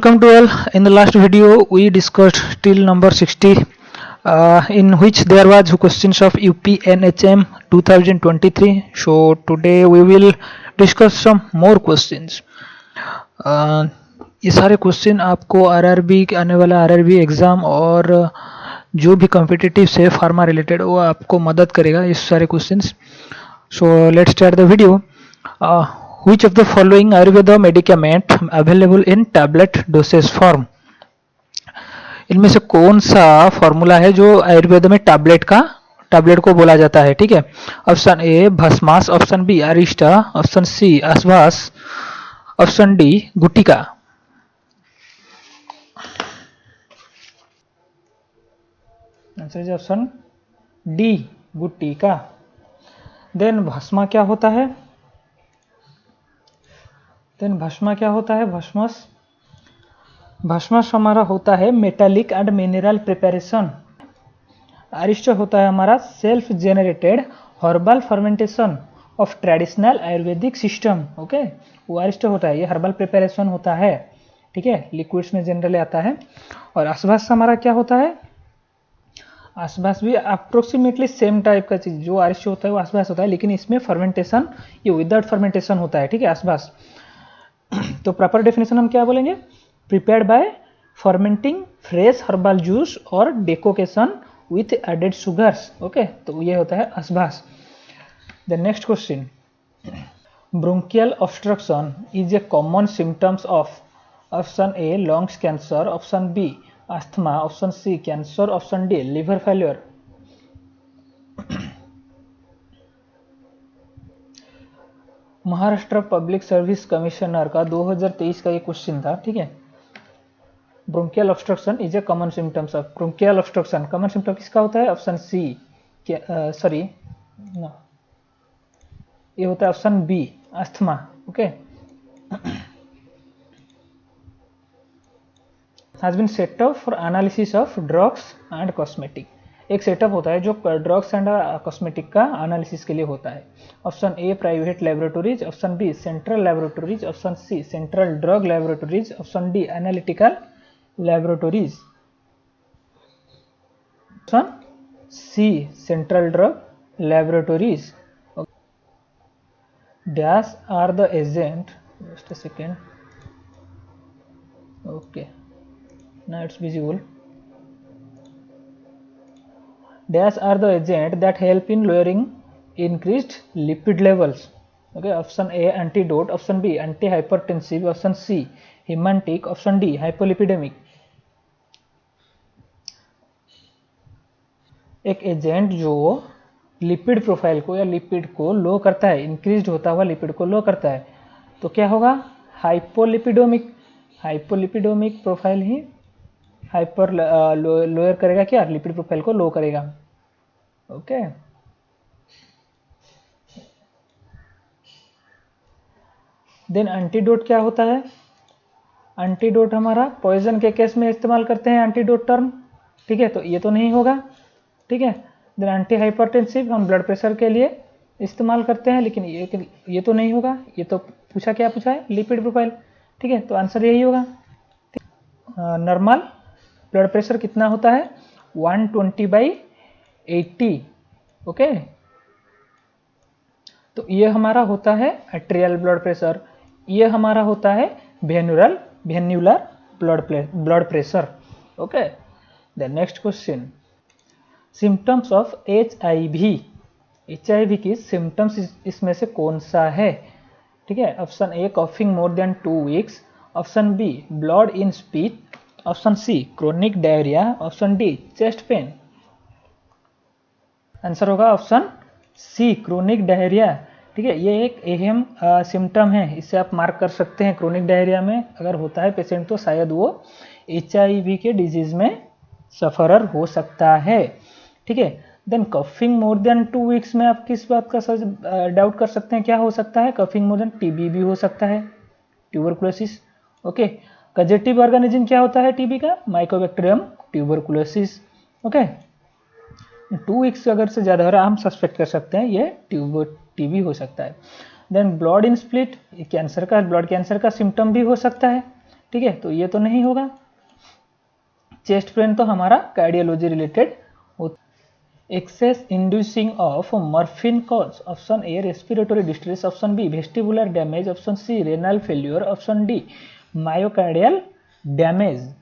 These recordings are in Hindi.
Welcome to all. In the last video we discussed till number 60 in which there was questions of UPNHM 2023. So today we will discuss some more questions. ये सारे क्वेश्चन आपको आरआरबी आने वाला आरआरबी एग्ज़ाम और जो भी कॉम्पिटिटिव से फार्मा रिलेटेड वो आपको मदद करेगा ये सारे questions. So let's start the video. Which of the following Ayurveda medicament available in tablet dosage form? इनमें से कौन सा फॉर्मूला है जो आयुर्वेद में टैबलेट को बोला जाता है? ठीक है. ऑप्शन ए भस्मास, ऑप्शन बी अरिष्टा, ऑप्शन सी आश्वास, ऑप्शन डी गुटिका. आंसर इज ऑप्शन डी गुटिका. देन भस्मा क्या होता है? भस्मस हमारा होता है मेटालिक एंड मिनरल प्रिपरेशन. अरिष्ट होता है हमारा self generated herbal fermentation of traditional Ayurvedic system. Okay, वो अरिष्ट होता है, ये हर्बल प्रिपरेशन होता है. ठीक है, लिक्विड्स में जनरली आता है. और आश्वास हमारा क्या होता है? आश्वास भी अप्रोक्सीमेटली सेम टाइप का चीज, जो अरिष्ट होता है वो आश्वास होता है, लेकिन इसमें फर्मेंटेशन ये विदाउट फर्मेंटेशन होता है. ठीक है, आश्वास. तो प्रॉपर डेफिनेशन हम क्या बोलेंगे? Prepared by fermenting fresh herbal juice और decoction with added sugars. Okay, तो ये होता है आश्वास. The next question, bronchial obstruction is a common symptoms of option A lungs cancer, option B asthma, option C cancer, option D liver failure. Maharashtra public service commissioner का 2023 का ये क्वेश्चन था. ठीक है, bronchial obstruction is a common symptoms of. Bronchial obstruction common symptom किसका होता है? ऑप्शन सी सॉरी नो, ये होता है option B asthma. Okay, has been set up for analysis of drugs and cosmetic. एक सेटअप होता है जो ड्रग्स एंड कॉस्मेटिक का एनालिसिस के लिए होता है. Option A private laboratories, option B central laboratories, option C central drug laboratories, option D analytical laboratories. Option C central drug laboratories. Dash are the agent, just a second. Okay, now it's visible. Dash are the agent that help in lowering increased lipid levels. Okay, option A antidote, option B antihypertensive, option C hemantic, option D hypolipidemic. एक एजेंट जो लिपिड प्रोफाइल को या लिपिड को लो करता है, इंक्रीज्ड होता हुआ लिपिड को लो करता है, तो क्या होगा? हाइपोलिपिडोमिक. हाइपोलिपिडोमिक प्रोफाइल ही हाइपर लोअर करेगा, क्या लिपिड प्रोफाइल को लो करेगा. ओके, देन एंटीडोट क्या होता है? एंटीडोट हमारा पॉइजन के केस में इस्तेमाल करते हैं एंटीडोट टर्म. ठीक है, तो ये तो नहीं होगा. ठीक है, देन एंटी हाइपरटेंसिव हम ब्लड प्रेशर के लिए इस्तेमाल करते हैं, लेकिन ये तो नहीं होगा. ये तो क्या पूछा है? Lipid profile. ठीक है, तो आंसर यही होगा. नॉर्मल ब्लड प्रेशर कितना होता है? 120/80. ओके, तो ये हमारा होता है आर्टेरियल ब्लड प्रेशर, ये हमारा होता है venular blood pressure. Okay, the next question, symptoms of HIV. HIV की सिम्टम्स इसमें से कौन सा है? ठीक है, option A coughing more than 2 weeks, option B blood in speech, option C chronic diarrhoea, option D chest pain. Answer होगा ऑप्शन सी क्रोनिक डायरिया. ठीक है, ये एक अहम सिम्टम है, इसे आप मार्क कर सकते हैं. क्रोनिक डायरिया में अगर होता है पेशेंट तो शायद वो HIV के डिजीज में सफरर हो सकता है. ठीक है, then coughing more than 2 weeks में आप किस बात का डाउट कर सकते हैं? क्या हो सकता है? कफिंग मोर देन TB भी हो सकता है, ट्यूबरकुलोसिस. ओके, कजेटिव ऑर्गेनिज्म क्या होता है टीबी का? Mycobacterium tuberculosis. ओके, 2 वीक्स अगर से ज़्यादा हो रहा है हम सस्पेक्ट कर सकते हैं ये TB हो सकता है. Then blood in split, cancer का ब्लड कैंसर का सिम्टम भी हो सकता है. ठीक है, तो ये तो नहीं होगा। चेस्ट पेन तो हमारा कार्डियोलॉजी रिलेटेड होता है। Excess inducing of morphine cause, option A respiratory distress, option B vestibular damage, option C renal failure, option D myocardial damage.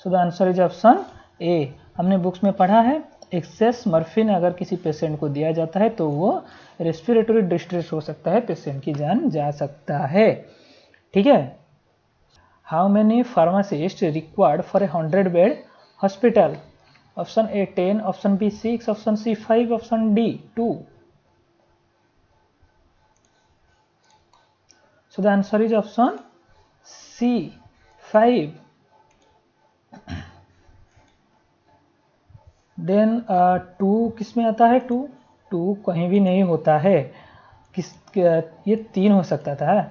So the answer is option A. हमने बुक्स में पढ़ा है एक्सेस मॉर्फिन अगर किसी पेशेंट को दिया जाता है तो वो रेस्पिरेटरी डिस्ट्रेस हो सकता है, पेशेंट की जान जा सकता है। ठीक है। How many pharmacist required for a 100 bed hospital, option A 10, option B 6, option C 5, option D 2। So the answer is option C 5। Then 2 किस में आता है? 2 कहीं भी नहीं होता है। ये 3 हो सकता था।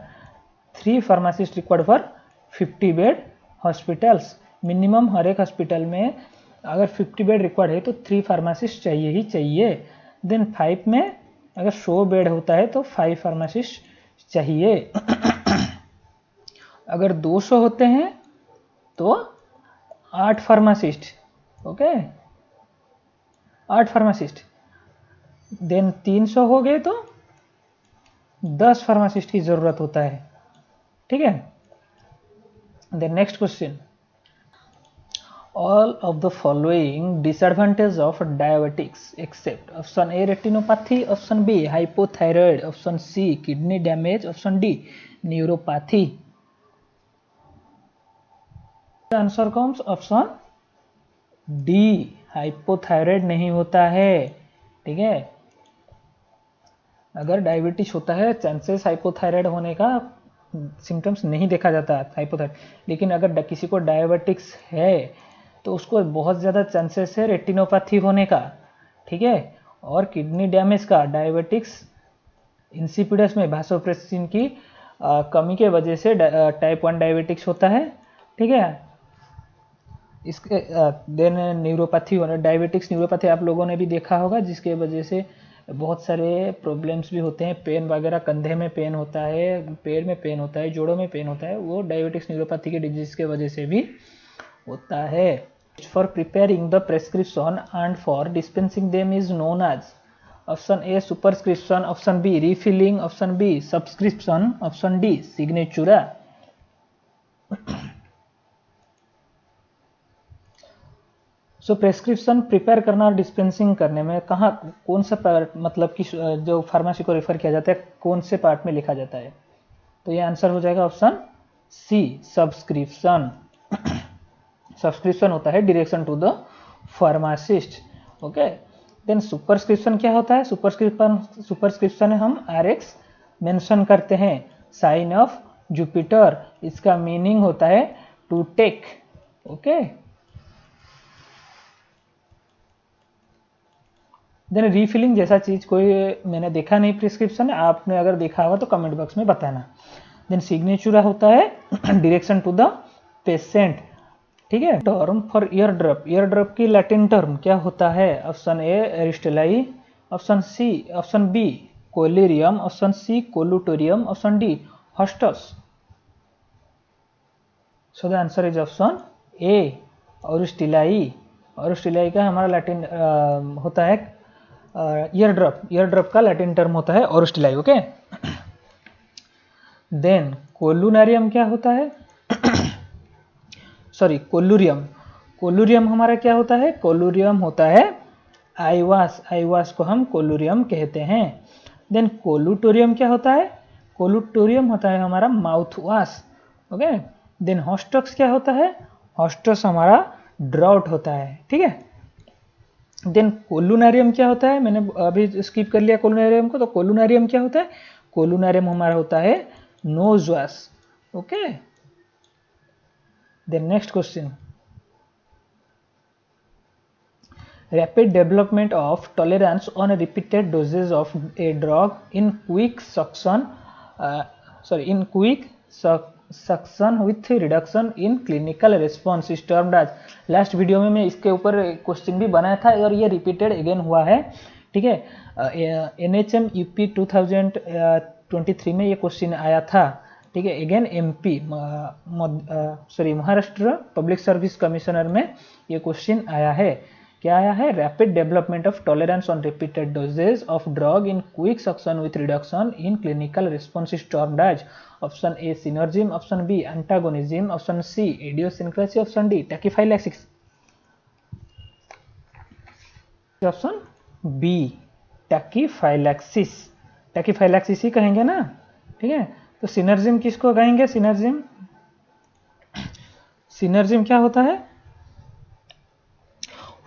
3 pharmacist required for 50 bed hospitals. Minimum हर एक हॉस्पिटल में अगर 50 बेड रिक्वायर्ड है तो 3 फार्मासिस्ट चाहिए ही चाहिए। देन 5 में अगर 100 बेड होता है तो 5 फार्मासिस्ट चाहिए। अगर 200 होते हैं तो 8 फार्मासिस्ट। Okay, 8 pharmacist. देन 300 हो गए तो 10 फार्मासिस्ट की जरूरत होता है। ठीक है। Then next question, all of the following disadvantage of diabetics except, option A retinopathy, option B hypothyroid, option C kidney damage, option D neuropathy. Answer comes option D, hypothyroid नहीं होता है। ठीक है, अगर डायबिटीज होता है चांसेस हाइपोथायराइड होने का सिम्टम्स नहीं देखा जाता हाइपोथायराइड, लेकिन अगर किसी को डायबिटिक्स है तो उसको बहुत ज़्यादा चांसेस है रेटिनोपैथी होने का। ठीक है, और किडनी डैमेज का। डायबिटिक्स इंसिपिडस में भासोप्रेसिन की कमी के वजह से टाइप 1 डायबिटिक्स होता है। ठीक है, इसके देन न्यूरोपैथी होना, डायबिटिक्स न्यूरोपैथी आप लोगों ने भी देखा होगा, जिसके वजह से बहुत सारे प्रॉब्लम्स भी होते हैं, पेन वगैरह, कंधे में पेन होता है, पैर में पेन होता है, जोड़ों में पेन होता है, वो डायबिटिक्स न्यूरोपैथी के डिजीज के वजह से भी होता है। For preparing the prescription and for dispensing them is known as, option A superscription, option B refilling, option B subscription, option D signatura. So prescription prepare करना और डिस्पेंसिंग करने में कहाँ कौन सा मतलब कि जो फार्मेसी को रेफर किया जाता है कौन से पार्ट में लिखा जाता है? तो ये आंसर हो जाएगा ऑप्शन सी सब्सक्रिप्शन। सब्सक्रिप्शन होता है direction to the pharmacist. Okay, then superscription क्या होता है? सुपरस्क्रिप्शन में हम आरएक्स मेंशन करते हैं, साइन ऑफ जुपिटर, इसका मीनिंग होता है to take. Okay, then refilling जैसा चीज कोई मैंने देखा नहीं प्रिस्क्रिप्शन, आपने अगर देखा होगा तो कमेंट बॉक्स में बताना। देन सिग्नेचुरा होता है डायरेक्शन टू द पेशेंट। ठीक है, term for ear drop, ear drop की लैटिन टर्म क्या होता है? Option A auristillae, option B collyrium, option C collutorium, option D haustus. So the answer is option A auristillae. Auristillae का हमारा लैटिन होता है ईयर ड्रॉप, ईयर ड्रॉप का लैटिन टर्म होता है ऑरिस्टिलाई। ओके, देन कोलुनारियम क्या होता है? सॉरी कोलुरियम, कोलुरियम हमारा क्या होता है? कोलुरियम होता है आईवास, आईवास को हम कोलुरियम कहते हैं। देन कोलुटोरियम क्या होता है? कोलुटोरियम होता है हमारा माउथ वाश। ओके, देन हॉस्टक्स क्या होता है? हॉस्टस हमारा ड्राउट होता है। ठीक है, देन कोलुनारियम क्या होता है? मैंने अभी स्किप कर लिया कोलुनारियम को, तो कोलुनारियम क्या होता है? कोलुनारियम हमारा होता है nose wash. Okay, then next question, rapid development of tolerance on repeated doses of a drug in quick suction, in quick suction with reduction in clinical response is termed as. Last video में मैं इसके ऊपर क्वेश्चन भी बनाया था और ये रिपीटेड अगेन हुआ है ठीक है, NHM UP 2023 में ये क्वेश्चन आया था। ठीक है, again MP Maharashtra public service commissioner में ये क्वेश्चन आया है। क्या आया है? Rapid development of tolerance on repeated doses of drug in quick suction with reduction in clinical response is termed as option A synergism, option B antagonism, option C idiosyncrasy, option D tachyphylaxis. Option B tachyphylaxis, tachyphylaxis ही कहेंगे ना। ठीक है, तो सिनर्जिम किसको कहेंगे? सिनर्जिम, सिनर्जिम क्या होता है?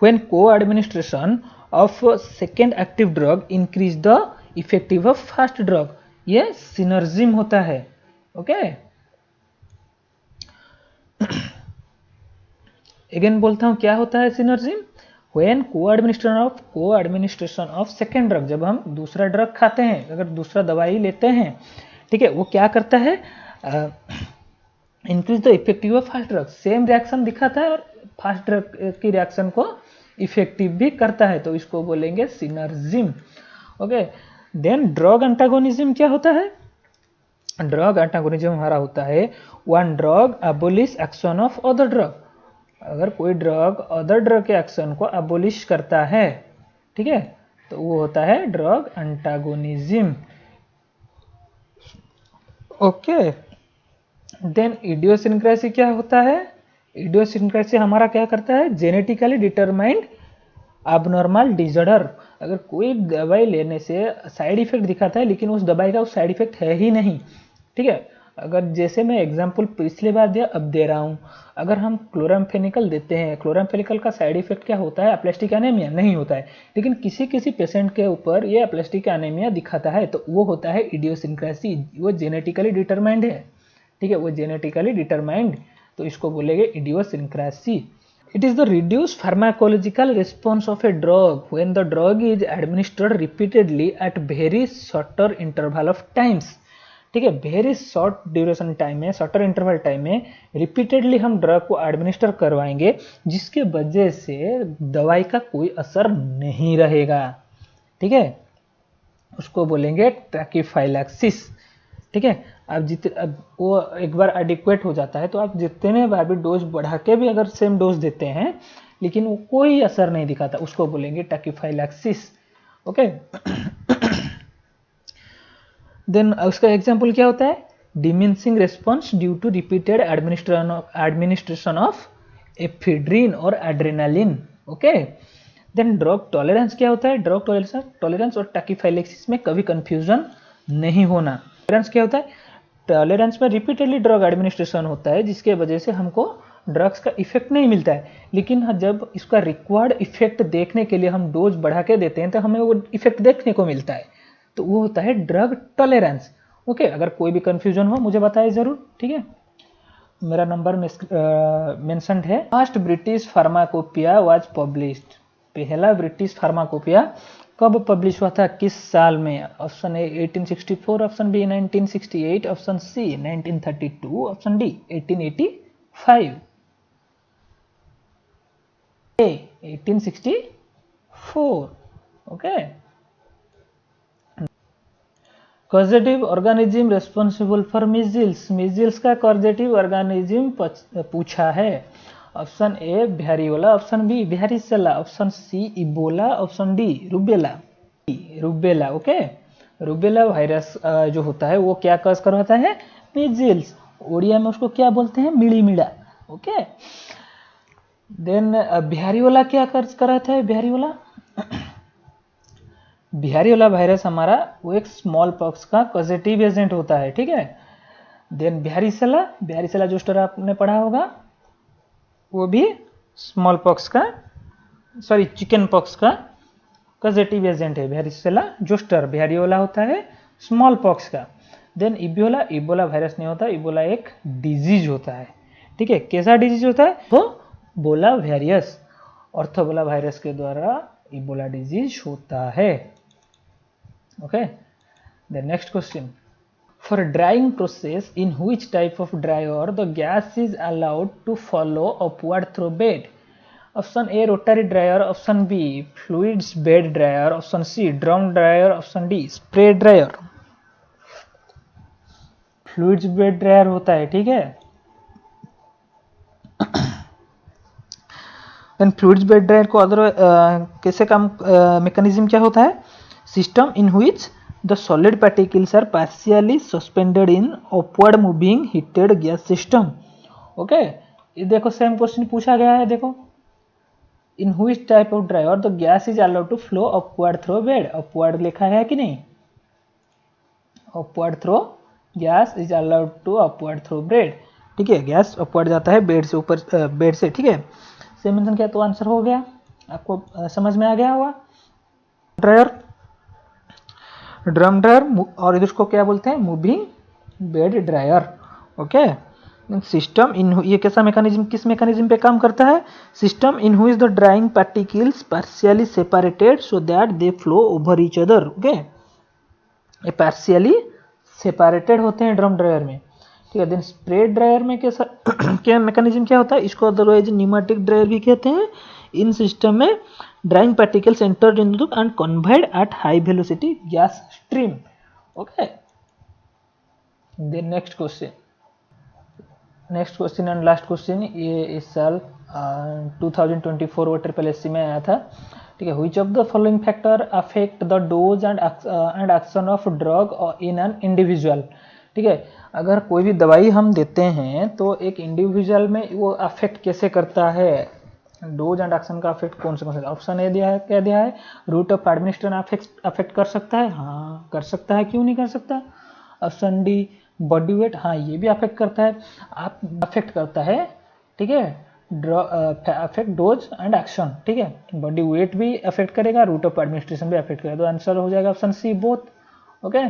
When co-administration of second active drug increase the effective of first drug, ये सिनर्जिम होता है। ओके, अगेन बोलता हूं, क्या होता है सिनर्जिम? When co-administration of second drug, जब हम दूसरा ड्रग खाते हैं, अगर दूसरा दवाई लेते हैं, ठीक है, वो क्या करता है? Increase the effective of first drug, same reaction दिखाता है और फर्स्ट ड्रग की रिएक्शन को इफेक्टिव भी करता है, तो इसको बोलेंगे synergism. Okay, then drug antagonism क्या होता है? ड्रग एंटागोनिज्म हमारा होता है one drug abolish action of other drug, अगर कोई ड्रग अदर ड्रग के एक्शन को अबोलिश करता है, ठीक है, तो वो होता है drug antagonism. Okay, then idiosyncrasy क्या होता है? इडियोसिंक्रेसी हमारा क्या करता है? जेनेटिकली डिटरमाइंड अबनॉर्मल डिसऑर्डर, अगर कोई दवाई लेने से साइड इफेक्ट दिखाता है लेकिन उस दवाई का साइड इफेक्ट है ही नहीं। ठीक है, अगर जैसे मैं एग्जांपल पिछले बार दिया, अब दे रहा हूं, अगर हम क्लोराम्फेनिकल देते हैं, क्लोराम्फेनिकल का साइड इफेक्ट क्या होता है? एप्लेस्टिक एनीमिया नहीं होता है, लेकिन किसी किसी पेशेंट के ऊपर ये एप्लेस्टिक एनीमिया दिखाता है, तो वो होता है इडियोसिंक्रेसी, वो जेनेटिकली डिटरमाइंड है। ठीक है, वो जेनेटिकली डिटरमाइंड, तो इसको बोलेंगे idiosyncrasy. It is the reduced pharmacological response of a drug when the drug is administered repeatedly at very shorter interval of times। ठीक है, वेरी शॉर्ट ड्यूरेशन टाइम में, शॉर्टर इंटरवल टाइम में रिपीटेडली हम ड्रग को एडमिनिस्टर करवाएंगे, जिसके वजह से दवाई का कोई असर नहीं रहेगा। ठीक है, उसको बोलेंगे टैकीफाइलैक्सिस। ठीक है, अब वो एक बार एडिक्वेट हो जाता है, तो आप जितने बार भी डोज बढ़ा के भी अगर सेम डोज देते हैं लेकिन वो कोई असर नहीं दिखाता, उसको बोलेंगे टैकीफाइलैक्सिस। ओके, देन उसका एग्जांपल क्या होता है? Diminishing response due to repeated administration of ephedrine और adrenaline. Okay, then drug tolerance क्या होता है? ड्रग टॉलरेंस और टैकीफाइलैक्सिस में कभी कंफ्यूजन नहीं होना। टॉलरेंस क्या होता है? टॉलरेंस में रिपीटेडली ड्रग एडमिनिस्ट्रेशन होता है, जिसके वजह से हमको ड्रग्स का इफेक्ट नहीं मिलता है, लेकिन जब इसका रिक्वायर्ड इफेक्ट देखने के लिए हम डोज बढ़ा के देते हैं तो हमें वो इफेक्ट देखने को मिलता है, तो वो होता है ड्रग टॉलरेंस। ओके, अगर कोई भी कंफ्यूजन हो मुझे बताइए जरूर। ठीक है, मेरा नंबर मेंशन्ड है। First British pharmacopoeia was published, पहला ब्रिटिश फार्माकोपिया कब पब्लिश हुआ था, किस साल में? Option A 1864, option B 1968, option C 1932, option D 1885। A 1864। Okay, causative organism responsible for measles, measles का कॉजेटिव ऑर्गेनिज्म पूछा है। Option A variola, option B varicella, option C Ebola, option D rubella. Rubella. Okay, rubella virus जो होता है वो क्या कॉज करवाता है? मिजिल्स। ओडिया में उसको क्या बोलते हैं? मिलीमिडा। ओके, देन वेरियोला क्या कॉज कराता है? वेरियोला, वेरियोला वायरस हमारा वो एक स्मॉल पॉक्स का कॉजेटिव एजेंट होता है। ठीक है, देन वेरिसेला, वेरिसेला जोस्टर आपने पढ़ा होगा, वो भी स्मॉल पॉक्स का, सॉरी चिकन पॉक्स का कॉजेटिव एजेंट है। वेरिसेला जोस्टर, वेरियोला होता है स्मॉल पॉक्स का। देन इबोला, इबोला वायरस नहीं होता, इबोला एक डिजीज होता है। ठीक है, कैसा डिजीज होता है? तो बोला वेरियस, ऑर्थोबोला वायरस के द्वारा इबोला डिजीज होता है। Okay, the next question, for drying process in which type of dryer the gas is allowed to follow upward through bed? Option A rotary dryer, option B fluids bed dryer, option C drum dryer, option D spray dryer. Fluids bed dryer होता है, ठीक है। देन फ्लूइड्स बेड ड्रायर को अदर कैसे काम मैकेनिज्म क्या होता है? System in which the solid particles are partially suspended in upward moving heated gas system. Okay, ये देखो सेम क्वेश्चन पूछा गया है, देखो in which type of dryer the gas is allowed to flow upward through bed. Upward लिखा है कि नहीं? Upward through gas is allowed to upward through bed, ठीक है। गैस अपवर्ड जाता है बेड से ऊपर, बेड से, ठीक है। सेम मेंशन किया तो आंसर हो गया, आपको समझ में आ गया होगा। ड्रायर, ड्रम ड्रायर और इसको क्या बोलते हैं? Moving bed dryer. Okay, system in, ये कैसा मैकेनिज्म, किस मैकेनिज्म पे काम करता है? System in which the drawing particles partially separated so that they flow over each other. Okay, ये पार्शियली सेपरेटेड होते हैं ड्रम ड्रायर में, ठीक है। देन स्प्रे ड्रायर में कैसा क्या मैकेनिज्म क्या होता है? इसको अदरवाइज न्यूमेटिक ड्रायर भी कहते हैं। इन सिस्टम में drying particles enter into and conveyed at high velocity gas stream. Okay, then next question and last question, ये इस साल 2024 वाटर पॉलिसी में आया था, ठीक है। Which of the following factor affect the dose and action of drug in an individual, ठीक है। अगर कोई भी दवाई हम देते हैं तो एक इंडिविजुअल में वो अफेक्ट कैसे करता है, डोज एंड एक्शन का अफेक्ट कौन से ऑप्शन ए दिया है, क्या दिया है? रूट ऑफ एडमिनिस्ट्रेशन अफेक्ट कर सकता है, हाँ कर सकता है, क्यों नहीं कर सकता। ऑप्शन डी बॉडी वेट, हाँ ये भी अफेक्ट करता है, आप अफेक्ट करता है, ठीक है। अफेक्ट डोज एंड एक्शन, ठीक है। बॉडी वेट भी अफेक्ट करेगा, रूट ऑफ एडमिनिस्ट्रेशन भी अफेक्ट करेगा, तो आंसर हो जाएगा ऑप्शन सी बोथ। ओके,